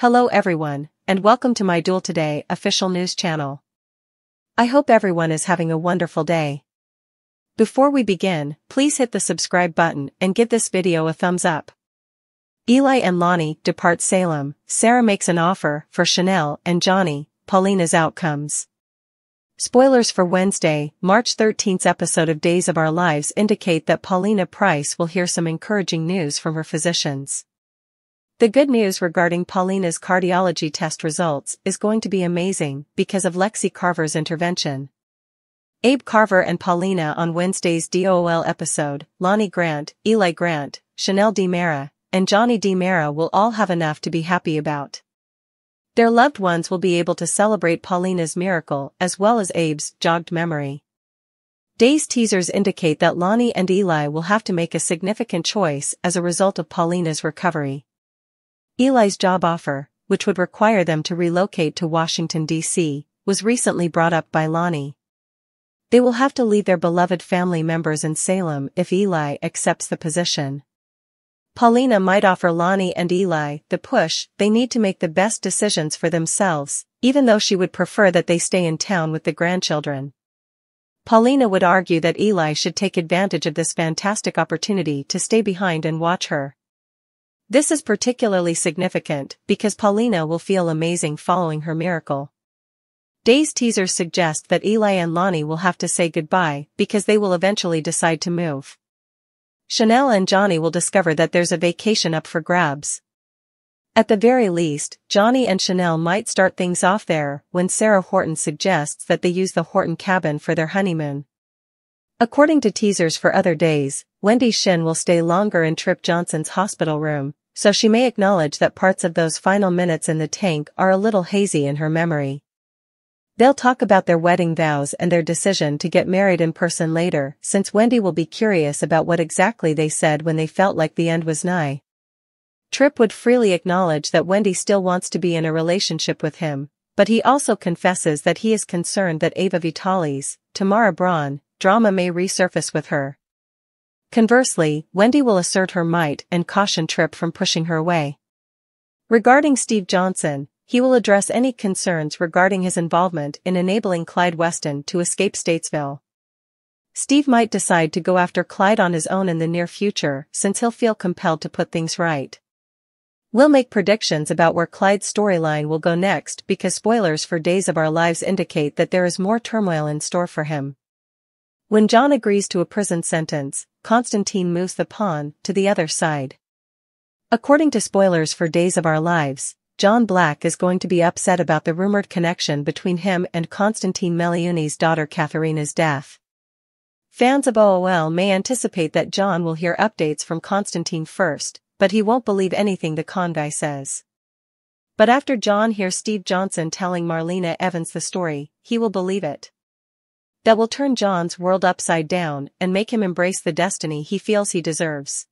Hello everyone, and welcome to my Duel Today official news channel. I hope everyone is having a wonderful day. Before we begin, please hit the subscribe button and give this video a thumbs up. Eli and Lani depart Salem. Sarah makes an offer for Chanel and Johnny. Paulina's outcomes. Spoilers for Wednesday, March 13th episode of Days of Our Lives indicate that Paulina Price will hear some encouraging news from her physicians. The good news regarding Paulina's cardiology test results is going to be amazing because of Lexi Carver's intervention. Abe Carver and Paulina on Wednesday's DOL episode, Lani Grant, Eli Grant, Chanel DiMera, and Johnny DiMera will all have enough to be happy about. Their loved ones will be able to celebrate Paulina's miracle as well as Abe's jogged memory. Days teasers indicate that Lani and Eli will have to make a significant choice as a result of Paulina's recovery. Eli's job offer, which would require them to relocate to Washington, D.C., was recently brought up by Lani. They will have to leave their beloved family members in Salem if Eli accepts the position. Paulina might offer Lani and Eli the push they need to make the best decisions for themselves, even though she would prefer that they stay in town with the grandchildren. Paulina would argue that Eli should take advantage of this fantastic opportunity to stay behind and watch her. This is particularly significant because Paulina will feel amazing following her miracle. Days teasers suggest that Eli and Lani will have to say goodbye because they will eventually decide to move. Chanel and Johnny will discover that there's a vacation up for grabs. At the very least, Johnny and Chanel might start things off there when Sarah Horton suggests that they use the Horton cabin for their honeymoon. According to teasers for other days, Wendy Shin will stay longer in Trip Johnson's hospital room, so she may acknowledge that parts of those final minutes in the tank are a little hazy in her memory. They'll talk about their wedding vows and their decision to get married in person later, since Wendy will be curious about what exactly they said when they felt like the end was nigh. Trip would freely acknowledge that Wendy still wants to be in a relationship with him, but he also confesses that he is concerned that Ava Vitali's, Tamara Braun, drama may resurface with her. Conversely, Wendy will assert her might and caution Trip from pushing her away. Regarding Steve Johnson, he will address any concerns regarding his involvement in enabling Clyde Weston to escape Statesville. Steve might decide to go after Clyde on his own in the near future since he'll feel compelled to put things right. We'll make predictions about where Clyde's storyline will go next because spoilers for Days of Our Lives indicate that there is more turmoil in store for him. When John agrees to a prison sentence, Constantine moves the pawn to the other side. According to spoilers for Days of Our Lives, John Black is going to be upset about the rumored connection between him and Constantine Meliuni's daughter Katharina's death. Fans of OOL may anticipate that John will hear updates from Constantine first, but he won't believe anything the con guy says. But after John hears Steve Johnson telling Marlena Evans the story, he will believe it. That will turn John's world upside down and make him embrace the destiny he feels he deserves.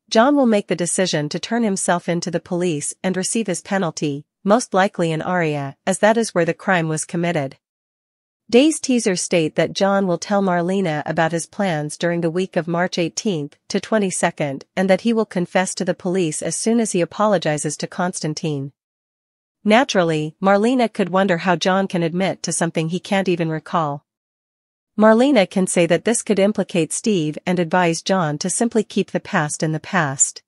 John will make the decision to turn himself into the police and receive his penalty, most likely in Aria, as that is where the crime was committed. Days teasers state that John will tell Marlena about his plans during the week of March 18th to 22nd and that he will confess to the police as soon as he apologizes to Constantine. Naturally, Marlena could wonder how John can admit to something he can't even recall. Marlena can say that this could implicate Steve and advise John to simply keep the past in the past.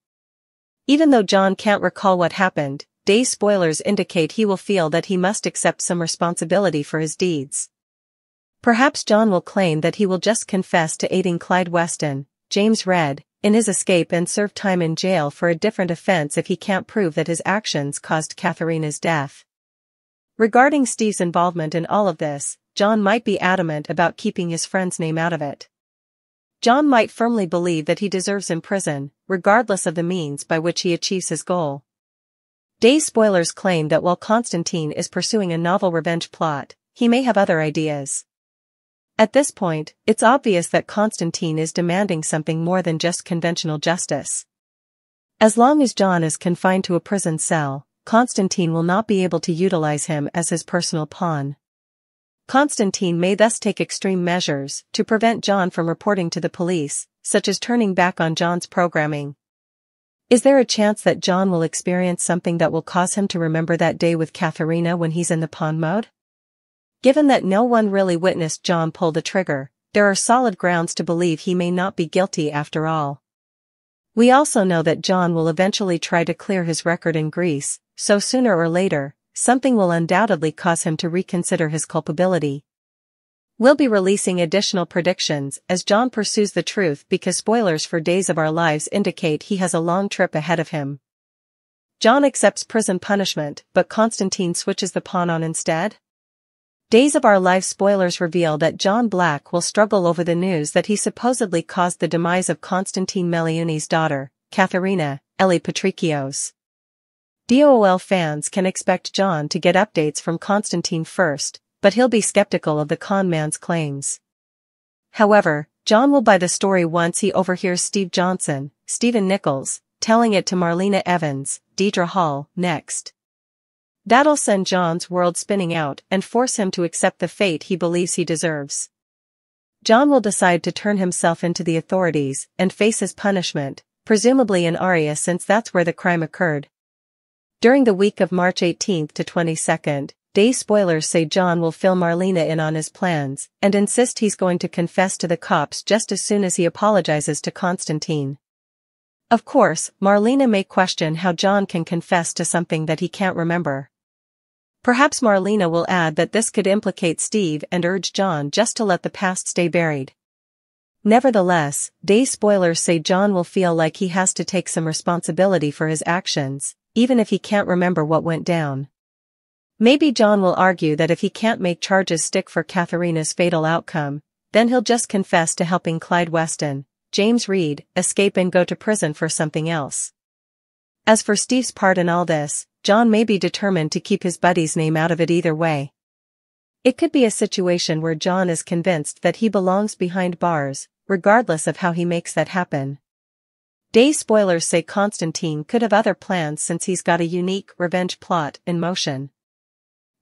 Even though John can't recall what happened, Days spoilers indicate he will feel that he must accept some responsibility for his deeds. Perhaps John will claim that he will just confess to aiding Clyde Weston, James Redd, in his escape and serve time in jail for a different offense if he can't prove that his actions caused Katharina's death. Regarding Steve's involvement in all of this, John might be adamant about keeping his friend's name out of it. John might firmly believe that he deserves in prison, regardless of the means by which he achieves his goal. Days spoilers claim that while Constantine is pursuing a novel revenge plot, he may have other ideas. At this point, it's obvious that Constantine is demanding something more than just conventional justice. As long as John is confined to a prison cell, Constantine will not be able to utilize him as his personal pawn. Constantine may thus take extreme measures to prevent John from reporting to the police, such as turning back on John's programming. Is there a chance that John will experience something that will cause him to remember that day with Katharina when he's in the pawn mode? Given that no one really witnessed John pull the trigger, there are solid grounds to believe he may not be guilty after all. We also know that John will eventually try to clear his record in Greece, so sooner or later, something will undoubtedly cause him to reconsider his culpability. We'll be releasing additional predictions as John pursues the truth because spoilers for Days of Our Lives indicate he has a long trip ahead of him. John accepts prison punishment, but Constantine switches the pawn on instead? Days of Our Lives spoilers reveal that John Black will struggle over the news that he supposedly caused the demise of Constantine Meliuni's daughter, Katharina, Ellie Patricios. DOL fans can expect John to get updates from Constantine first, but he'll be skeptical of the con man's claims. However, John will buy the story once he overhears Steve Johnson, Stephen Nichols, telling it to Marlena Evans, Deidre Hall, next. That'll send John's world spinning out and force him to accept the fate he believes he deserves. John will decide to turn himself into the authorities and face his punishment, presumably in Aria since that's where the crime occurred. During the week of March 18th to 22nd, Day spoilers say John will fill Marlena in on his plans and insist he's going to confess to the cops just as soon as he apologizes to Constantine. Of course, Marlena may question how John can confess to something that he can't remember. Perhaps Marlena will add that this could implicate Steve and urge John just to let the past stay buried. Nevertheless, Day spoilers say John will feel like he has to take some responsibility for his actions, even if he can't remember what went down. Maybe John will argue that if he can't make charges stick for Katharina's fatal outcome, then he'll just confess to helping Clyde Weston, James Reed, escape and go to prison for something else. As for Steve's part in all this, John may be determined to keep his buddy's name out of it either way. It could be a situation where John is convinced that he belongs behind bars, regardless of how he makes that happen. Day spoilers say Constantine could have other plans since he's got a unique revenge plot in motion.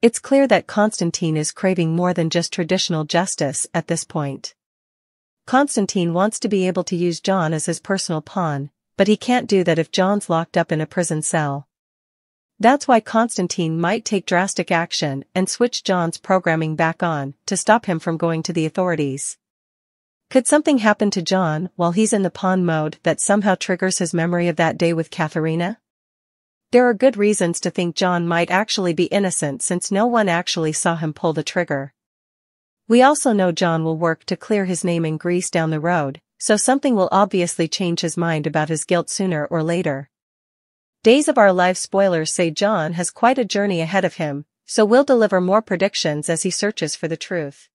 It's clear that Constantine is craving more than just traditional justice at this point. Constantine wants to be able to use John as his personal pawn, but he can't do that if John's locked up in a prison cell. That's why Constantine might take drastic action and switch John's programming back on to stop him from going to the authorities. Could something happen to John while he's in the pawn mode that somehow triggers his memory of that day with Katharina? There are good reasons to think John might actually be innocent since no one actually saw him pull the trigger. We also know John will work to clear his name in Greece down the road, so something will obviously change his mind about his guilt sooner or later. Days of Our Lives spoilers say John has quite a journey ahead of him, so we'll deliver more predictions as he searches for the truth.